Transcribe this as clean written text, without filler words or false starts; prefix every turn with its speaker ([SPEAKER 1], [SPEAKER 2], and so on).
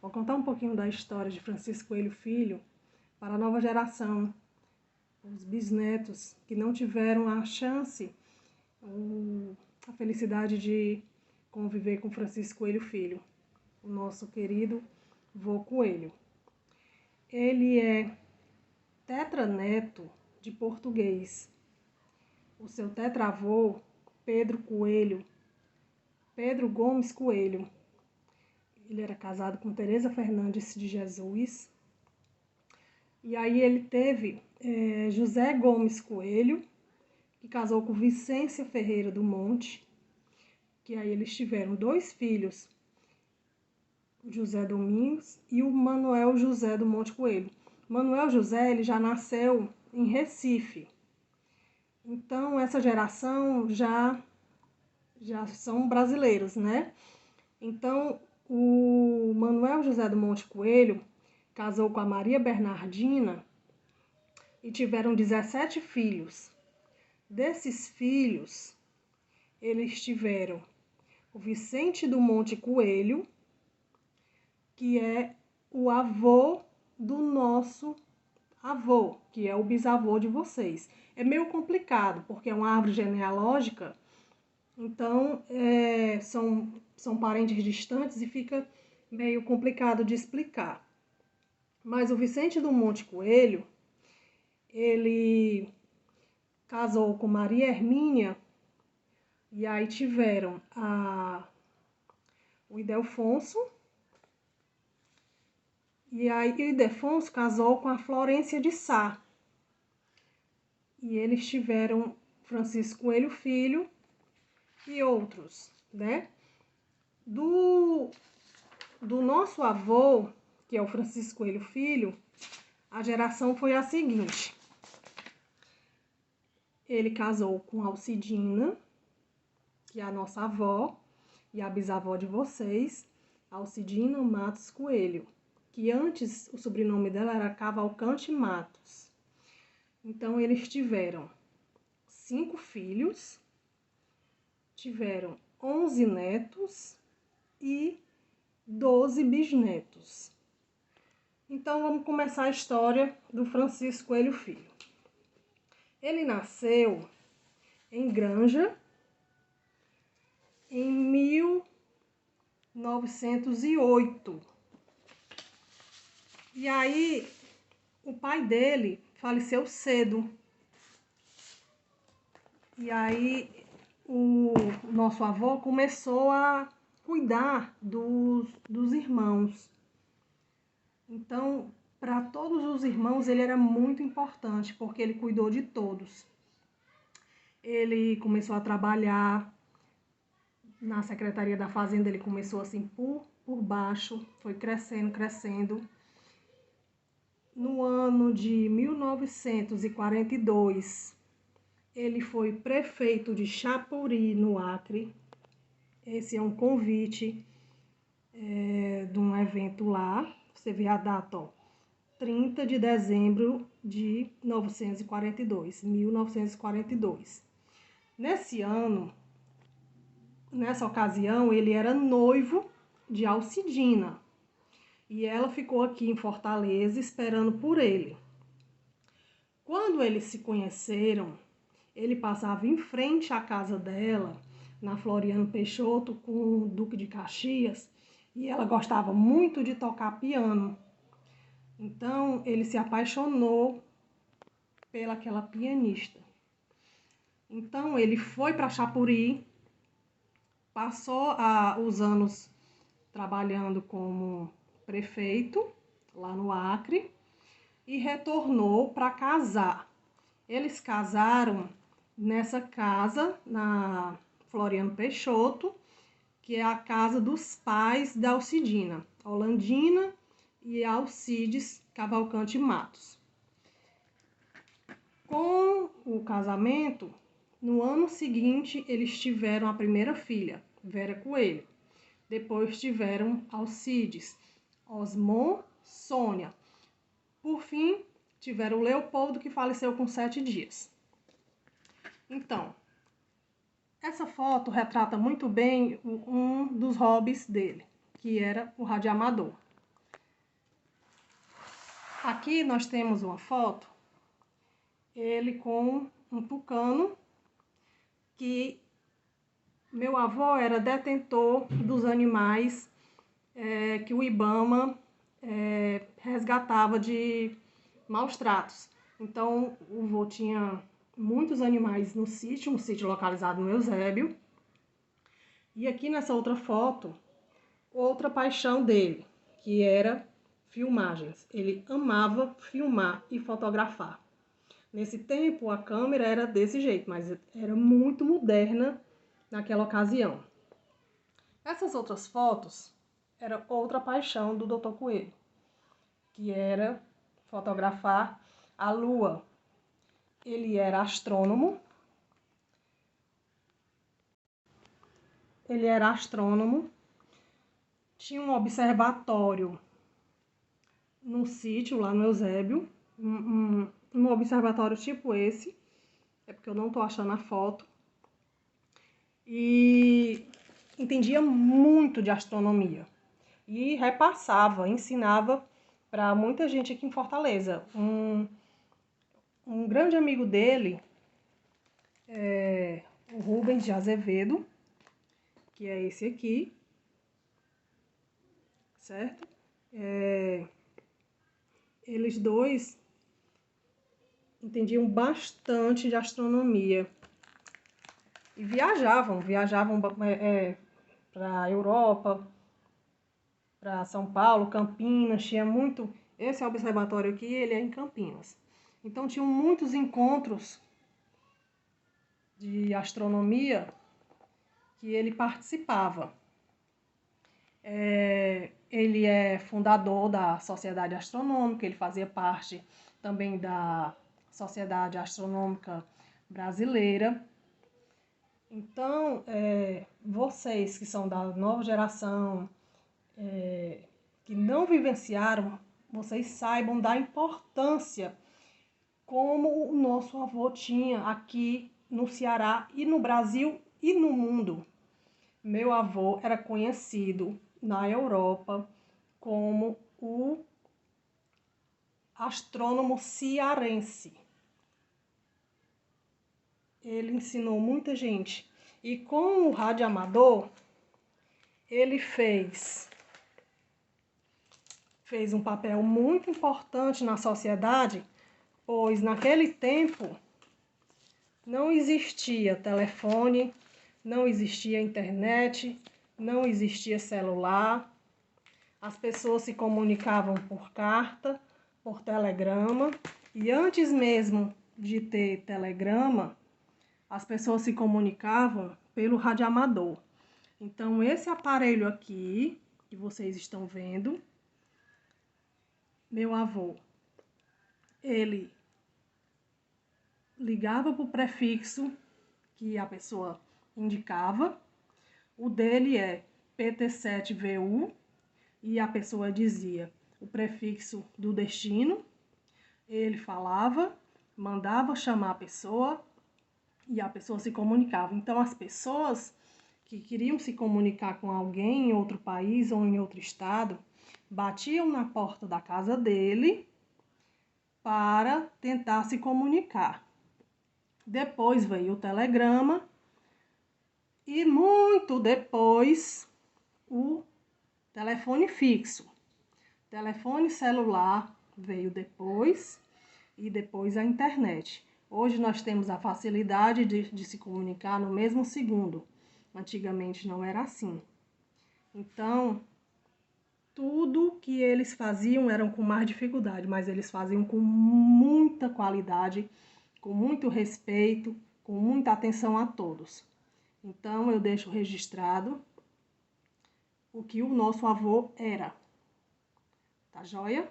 [SPEAKER 1] Vou contar um pouquinho da história de Francisco Coelho Filho para a nova geração, os bisnetos que não tiveram a chance, a felicidade de conviver com Francisco Coelho Filho, o nosso querido vô Coelho. Ele é tetraneto de português. O seu tetravô, Pedro Gomes Coelho, ele era casado com Teresa Fernandes de Jesus. E aí ele teve José Gomes Coelho, que casou com Vicência Ferreira do Monte, que aí eles tiveram 2 filhos, o José Domingos e o Manuel José do Monte Coelho. Manuel José, ele já nasceu em Recife. Então, essa geração já são brasileiros, né? Então, o Manuel José do Monte Coelho casou com a Maria Bernardina e tiveram 17 filhos. Desses filhos, eles tiveram o Vicente do Monte Coelho, que é o avô do nosso avô, que é o bisavô de vocês. É meio complicado, porque é uma árvore genealógica, então são parentes distantes e fica meio complicado de explicar. Mas o Vicente do Monte Coelho, ele casou com Maria Hermínia, e aí tiveram o Ildefonso, e aí o Ildefonso casou com a Florência de Sá. E eles tiveram Francisco Coelho Filho e outros, né? Do nosso avô, que é o Francisco Coelho Filho, a geração foi a seguinte. Ele casou com Alcidina, que é a nossa avó e a bisavó de vocês, Alcidina Matos Coelho, que antes o sobrenome dela era Cavalcante Matos. Então, eles tiveram 5 filhos, tiveram 11 netos e 12 bisnetos. Então, vamos começar a história do Francisco Coelho Filho. Ele nasceu em Granja em 1908. E aí, o pai dele faleceu cedo. E aí, o nosso avô começou a cuidar dos irmãos. Então, para todos os irmãos, ele era muito importante, porque ele cuidou de todos. Ele começou a trabalhar na Secretaria da Fazenda, ele começou assim por baixo, foi crescendo. No ano de 1942, ele foi prefeito de Chapuri, no Acre. Esse é um convite de um evento lá. Você vê a data, ó, 30 de dezembro de 1942. Nessa ocasião, ele era noivo de Alcidina. E ela ficou aqui em Fortaleza esperando por ele. Quando eles se conheceram, ele passava em frente à casa dela, na Floriano Peixoto, com o Duque de Caxias, e ela gostava muito de tocar piano. Então, ele se apaixonou pelaquela pianista. Então, ele foi para Chapuri, passou os anos trabalhando como prefeito lá no Acre e retornou para casar. Eles casaram nessa casa, na Floriano Peixoto, que é a casa dos pais da Alcidina, Holandina e Alcides Cavalcante Matos. Com o casamento, no ano seguinte, eles tiveram a primeira filha, Vera Coelho. Depois tiveram Alcides, Osmond, Sônia. Por fim, tiveram Leopoldo, que faleceu com 7 dias. Então, essa foto retrata muito bem um dos hobbies dele, que era o radioamador. Aqui nós temos uma foto, ele com um tucano, que meu avô era detentor dos animais que o IBAMA resgatava de maus tratos. Então, o vô tinha muitos animais no sítio, um sítio localizado no Eusébio. E aqui nessa outra foto, outra paixão dele, que era filmagens. Ele amava filmar e fotografar. Nesse tempo, a câmera era desse jeito, mas era muito moderna naquela ocasião. Essas outras fotos era outra paixão do Dr. Coelho, que era fotografar a lua. Ele era astrônomo. Tinha um observatório no sítio, lá no Eusébio, um observatório tipo esse, é porque eu não tô achando a foto, e entendia muito de astronomia, e repassava, ensinava para muita gente aqui em Fortaleza. Um grande amigo dele, o Rubens de Azevedo, que é esse aqui, certo? Eles dois entendiam bastante de astronomia e viajavam para a Europa, para São Paulo, Campinas, tinha muito. Esse observatório aqui, ele é em Campinas. Então tinham muitos encontros de astronomia que ele participava. Ele é fundador da Sociedade Astronômica, ele fazia parte também da Sociedade Astronômica Brasileira. Então, vocês que são da nova geração, que não vivenciaram, vocês saibam da importância como o nosso avô tinha aqui no Ceará e no Brasil e no mundo. Meu avô era conhecido na Europa como o astrônomo cearense. Ele ensinou muita gente. E com o rádio amador, ele fez um papel muito importante na sociedade, pois naquele tempo não existia telefone, não existia internet, não existia celular. As pessoas se comunicavam por carta, por telegrama, e antes mesmo de ter telegrama, as pessoas se comunicavam pelo radioamador. Então, esse aparelho aqui, que vocês estão vendo, meu avô, ele ligava para o prefixo que a pessoa indicava. O dele é PT7VU, e a pessoa dizia o prefixo do destino. Ele falava, mandava chamar a pessoa e a pessoa se comunicava. Então, as pessoas que queriam se comunicar com alguém em outro país ou em outro estado, batiam na porta da casa dele para tentar se comunicar. Depois veio o telegrama e muito depois o telefone fixo. Telefone celular veio depois e depois a internet. Hoje nós temos a facilidade de se comunicar no mesmo segundo. Antigamente não era assim. Então, tudo que eles faziam eram com mais dificuldade, mas eles faziam com muita qualidade, com muito respeito, com muita atenção a todos. Então, eu deixo registrado o que o nosso avô era. Tá joia?